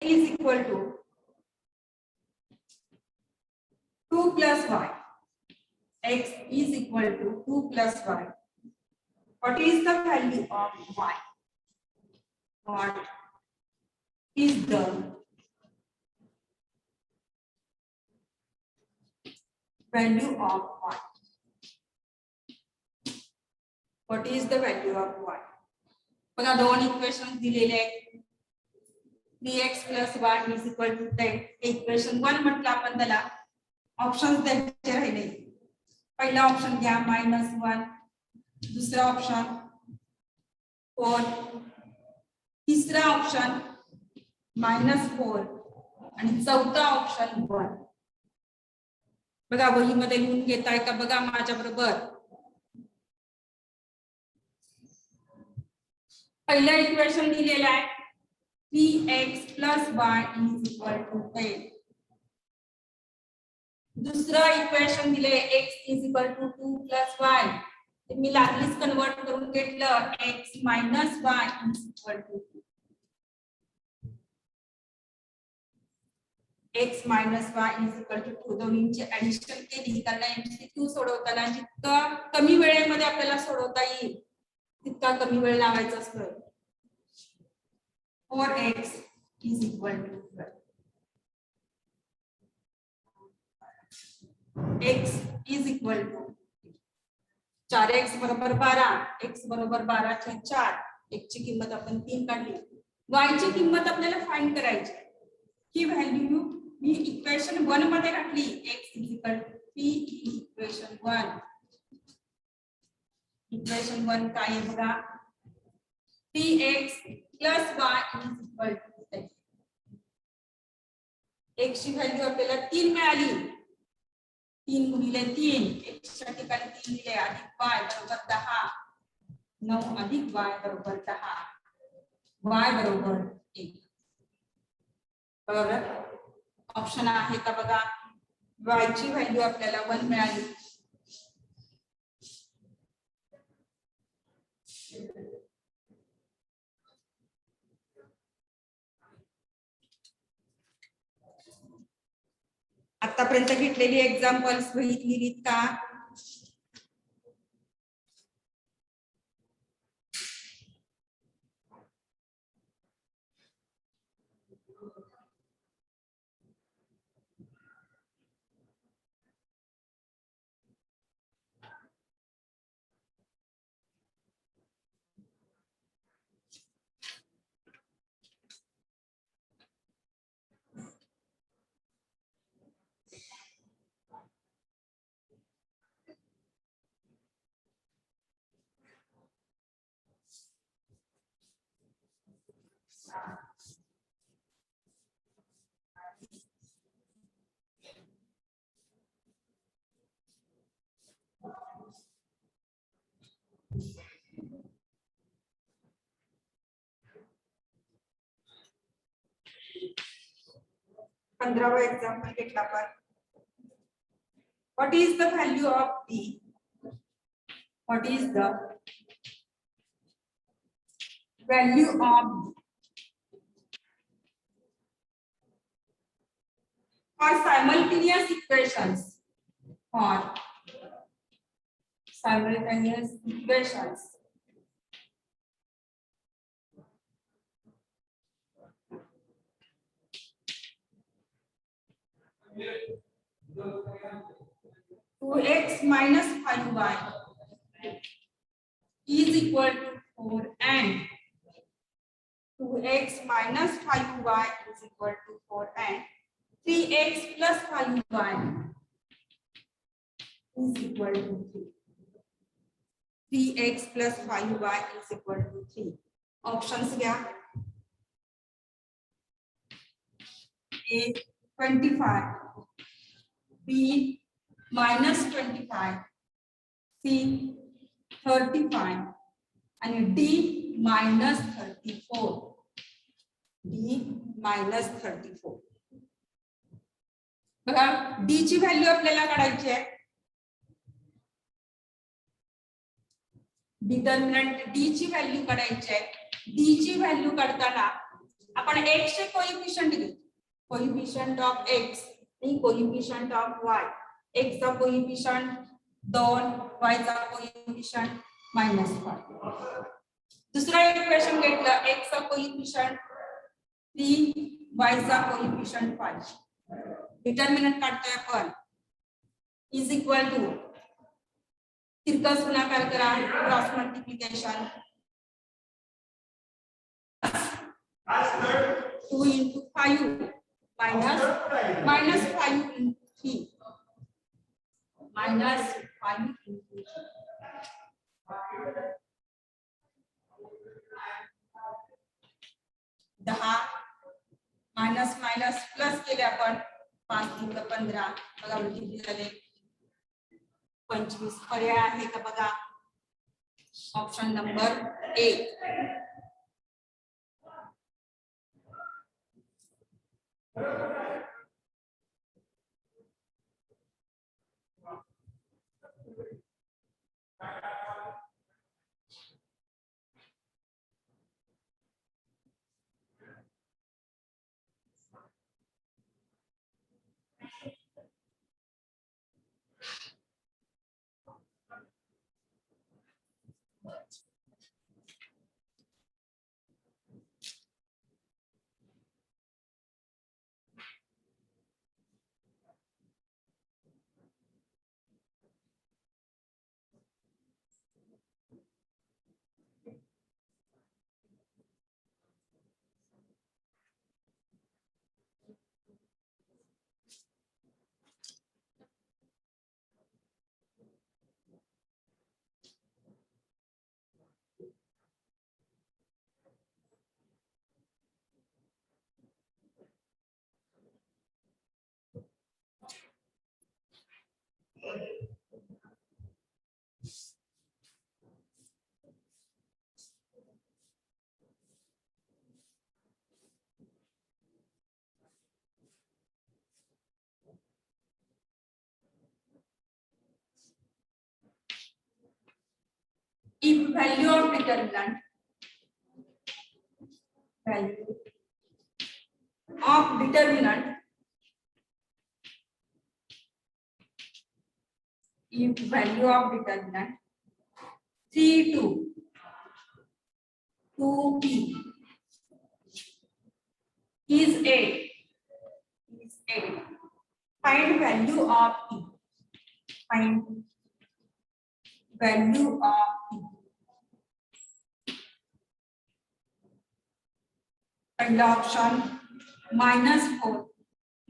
is equal to 2 + y. X is equal to 2 + y. What is the value of y? What is the value of y? What is the value of y? बघा दोन equation दिलेले आहेत. 3x + y is equal to 10. Equation 1 म्हटलं आपण त्याला. Options द्यायचे राहिले. पहिला ऑप्शन घ्या -1, दुसरा ऑप्शन 4, तिसरा ऑप्शन -4 आणि चौथा ऑप्शन 1. बघा वहीमध्ये लिहून घेताय का बघा माझ्या बरोबर. पहिलं इक्वेशन दिलेलं आहे 3x + y is equal to 10. दुसरं इक्वेशन दिले x is equal to 2 + y. ते मी लागलीच कन्वर्ट करून घेतलं x - y is equal to 2. x - y is equal to 2. दोन्हींची addition केली कारण MCQ सोडवताना जितका कमी वेळेमध्ये आपल्याला सोडवता येईल तितका कमी वेळ लावायचा असतो. 4x is equal to 12. x is equal to 4x बरोबर 12, x बरोबर 12/4. x ची किंमत आपण 3 काढली. y ची किंमत आपल्याला फाइंड करायची. ही व्हॅल्यू मी इक्वेशन 1 मध्ये टाकली. x is equal to 3 equation 1. Equation 1 काय आहे बघा, 3x + y is equal to 10. x ची व्हॅल्यू आपल्याला 3 मिळाली. 3 × 3 x च्या ठिकाणी 3 दिले, अधिक y बरोबर 10, 9 अधिक y बरोबर 10, y बरोबर 1. बरोबर ऑप्शन आहे का बघा. y ची व्हॅल्यू आपल्याला 1 मिळाली. आतापर्यंत घेतलेली एक्झाम्पल्स वहीत लिहिलीत का? 15वा एक्झाम्पल घेतला आपण. What is the value of D? What is the value of for simultaneous equations? For simultaneous equations. Two x minus 5y is equal to 4 and 2x minus 5y is equal to 4 and 3x plus 5y is equal to 3. 3x plus 5y is equal to 3. Options क्या? A 25, B minus 25, C 35 and D minus 34. D minus 34. बघा D ची value आपल्याला काढायची आहे. Determinant D ची value काढायची आहे. D ची व्हॅल्यू काढताना आपण x चे कोएफिशिएंट घेतो. कोएफिशिएंट ऑफ x आणि कोएफिशिएंट ऑफ y. x चा कोएफिशिएंट 2, y चा कोएफिशिएंट -5. दुसरा इक्वेशन घेतलं, x चा कोएफिशिएंट 3, y चा कोएफिशिएंट 5. डिटर्मिनंट काढतोय आपण इज इक्वल टू तिरकस गुणाकार करा, cross multiplication 2 into 5 minus 5 into 3 minus 5 into 10 minus minus plus केले आपण 5 3 15 बघा किती झाले 25. पर्याय आहे का बघा option number 1. If value of determinant if value of determinant 3 2 2p is 8. Find value of E. Find value of E. Third option -4.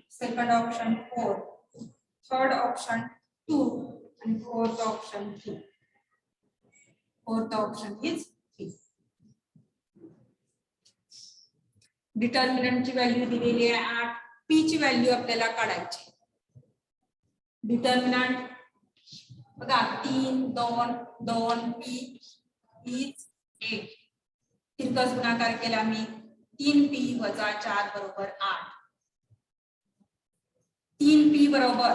Second option 4. Third option 2. And fourth option 3. Fourth option is 3. Determinant ची value दिलेली आहे 8. P ची value आपल्याला काढायची. Determinant बघा 3 2 2 P is 8. तिरकस गुणाकार केला मी 3p - 4 बरोबर 8. 3p बरोबर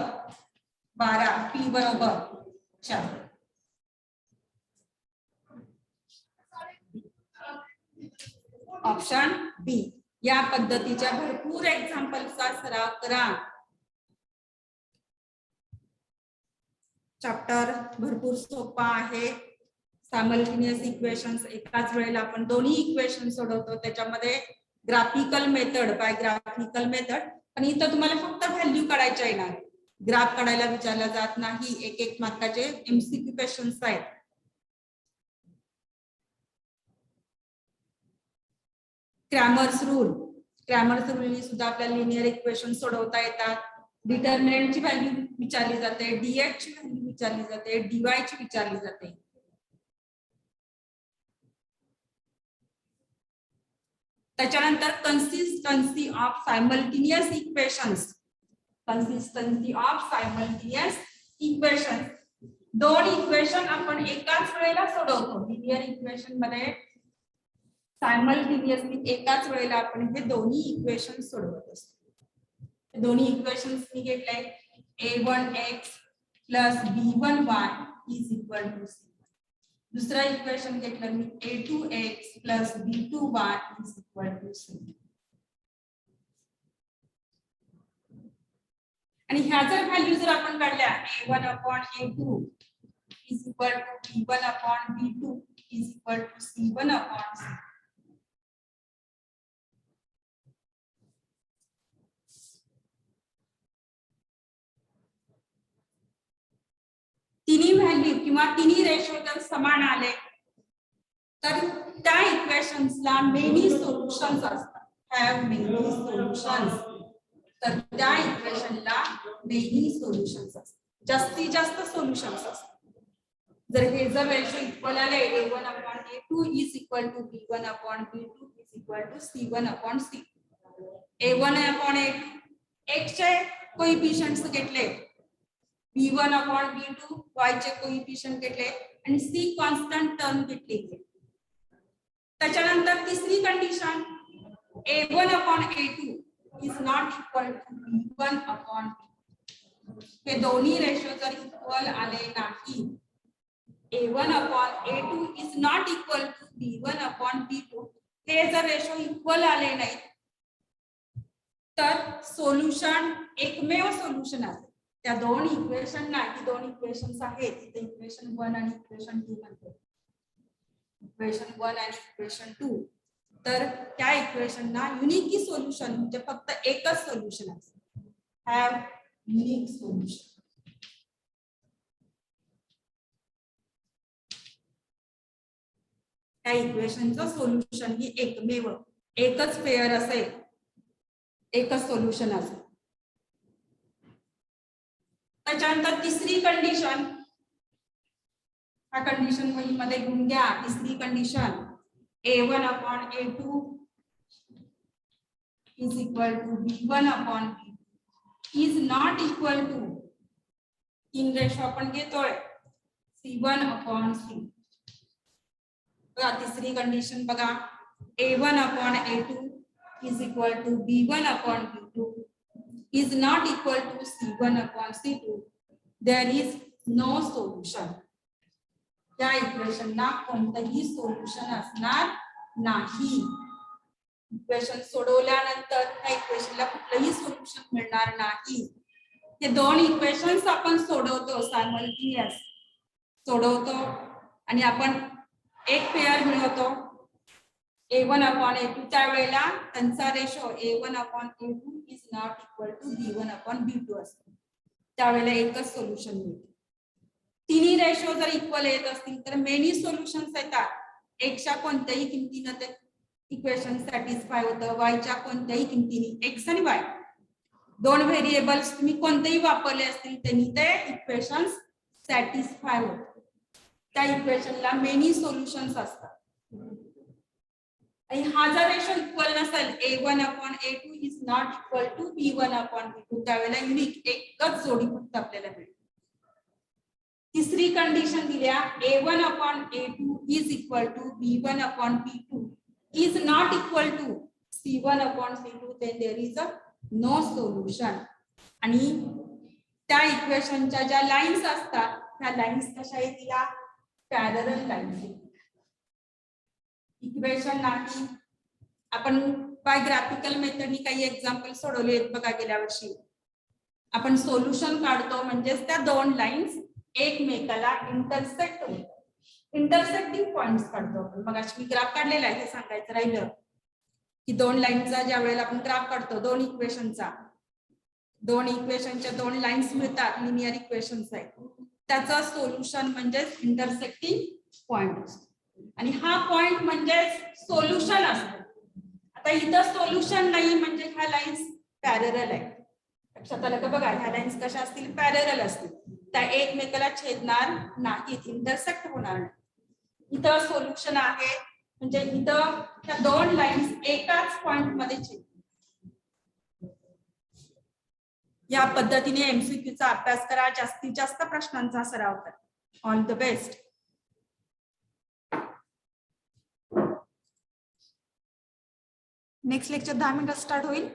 12, p बरोबर 4. Option B. या पद्धतीच्या भरपूर एक्झाम्पलचा सराव करा. चॅप्टर भरपूर सोपा आहे. सायमल्टेनियस इक्वेशन्स एकाच वेळेला आपण दोन्ही इक्वेशन सोडवतो. त्याच्यामध्ये graphical method by graphical method. पण इथं तुम्हाला फक्त व्हॅल्यू काढायच्या येणार. ग्राफ काढायला विचारला जात नाही. एक मार्काचे एमसीक्यू क्वेश्चन्स आहेत. क्रॅमर्स रूल सुद्धा आपल्याला लिनियर इक्वेशन सोडवता येतात. डिटर्मिनंट ची व्हॅल्यू विचारली जाते, डीएक्स ची व्हॅल्यू विचारली जाते, डीवाय ची विचारली जाते. त्याच्यानंतर कन्सिस्टन्सी ऑफ सायमल्टेनियस इक्वेशन्स. दोन इक्वेशन आपण एकाच वेळेला सोडवतो. लिनियर इक्वेशन मध्ये सायमल्टेनियसली एकाच वेळेला आपण हे दोन्ही इक्वेशन सोडवत असतो. दोन्ही इक्वेशन्स मी घेतले a1x + b1y = c. दुसरा इक्वेशन घेतलं मी a2x + b2y = c. आणि ह्या जर व्हॅल्यू जर आपण काढल्या a1/a2 = b1/b2 = c1/c. तिन्ही व्हॅल्यू किंवा तिन्ही रेशो जर समान आले तर त्या इक्वेशन्सला मेनी सोल्युशन्स असतात. Have many solutions. तर त्या इक्वेशनला मेनी सोल्युशन्स असतात. जास्तीत जास्त सोल्युशन्स असतात. जर हे जर रेशो इक्वल आले a1/a2 = b1/b2 = c1/c. a1/a2 x चे कोएफिशिएंट्स घेतले, b1/b2 y चे कोएफिशिएंट घेतले आणि c कॉन्स्टंट टर्म घेतली. त्याच्यानंतर तिसरी condition a1/a2 is not equal to b1/b2. हे दोन्ही रेशो जर इक्वल आले नाही, a1/a2 is not equal to b1/b2, हे जर रेशो इक्वल आले नाही तर सोल्युशन एकमेव सोल्युशन असेल. त्या दोन इक्वेशन ना की दोन इक्वेशन्स आहेत तिथे इक्वेशन 1 आणि इक्वेशन 2 म्हणतो. इक्वेशन 1 आणि इक्वेशन 2. तर त्या इक्वेशन ना युनिक सोल्युशन म्हणजे फक्त एकच सोल्युशन असेल. Have unique solution. त्या इक्वेशनचं सोल्युशन ही एकमेव एकच पेअर असेल, एकच सोल्युशन असेल. त्याच्यानंतर तिसरी कंडिशन, हा कंडिशन वही मध्ये घेऊन घ्या. तिसरी condition a1/a2 = b1/b2 is not equal to, तीन रेशो आपण घेतोय, c1/c. बघा तिसरी कंडिशन बघा a1/a2 = b1/b2 is not equal to c1/c2. There is no solution. त्या इक्वेशनला कोणतंही सोल्युशन असणार नाही. इक्वेशन सोडवल्यानंतर त्या इक्वेशनला कुठलंही सोल्युशन मिळणार नाही. हे दोन इक्वेशन्स आपण सोडवतो, सायमल्टेनियस सोडवतो आणि आपण एक पेअर मिळवतो. A1 upon A2 त्यावेळेला त्यांचा ratio A1 upon A2 is not equal to B1 upon B2 असतो. त्यावेळेला एकच सोल्युशन मिळते. तिन्ही रेशो जर इक्वल येत असतील तर मेनी सोल्युशन्स येतात. एक्सच्या कोणत्याही किमतीनं ते इक्वेशन सॅटिस्फाय होतं. वायच्या कोणत्याही किमतीने एक्स आणि वाय दोन व्हेरिएबल्स तुम्ही कोणतेही वापरले असतील त्यांनी ते इक्वेशन सॅटिस्फाय होतं. त्या इक्वेशनला मेनी सोल्युशन्स असतात. आणि हा जर रेशो इक्वल नसेल A1 upon A2 is not equal to B1 upon B2 त्यावेळेला युनिक एकच जोडी फक्त आपल्याला मिळेल. तिसरी कंडिशन दिल्या A1 upon A2 is equal to B1 upon B2 is not equal to C1 upon C2 then there is a no solution. आणि त्या इक्वेशनच्या ज्या लाईन्स असतात त्या लाईन्स कशा येतील पॅरलल लाईन्स. इक्वेशन नाही आपण बाय ग्राफिकल मेथडनी काही एक्झाम्पल सोडवले आहेत बघा. गेल्या वर्षी आपण सोल्युशन काढतो म्हणजेच त्या दोन लाईन्स एकमेकाला इंटरसेक्ट होतात. इंटरसेक्टिंग पॉइंट्स काढतो आपण. मग मी ग्राफ काढलेला आहे हे सांगायचं राहिलं की दोन लाईनचा ज्या वेळेला आपण ग्राफ काढतो दोन इक्वेशनच्या दोन लाईन्स मिळतात लिनियर इक्वेशन्स आहेत त्याचं सोल्युशन म्हणजेच इंटरसेक्टिंग पॉइंट असतो. आणि हा पॉइंट म्हणजे सोल्युशन असतो. आता इथं सोल्युशन नाही म्हणजे ह्या लाईन्स पॅरलल आहे. लक्षात आलं का बघा. ह्या लाईन्स कशा असतील पॅरलल असतील. त्या एकमेकाला छेदणार नाहीत इंटरसेक्ट होणार नाही. इथं सोल्युशन आहे म्हणजे इथं त्या दोन लाईन्स एकाच पॉइंट मध्ये छेद. या पद्धतीने एमसीक्यूचा अभ्यास करा. जास्तीत जास्त प्रश्नांचा सराव करा. All the best. Next lecture 10 मिनिटात स्टार्ट होईल.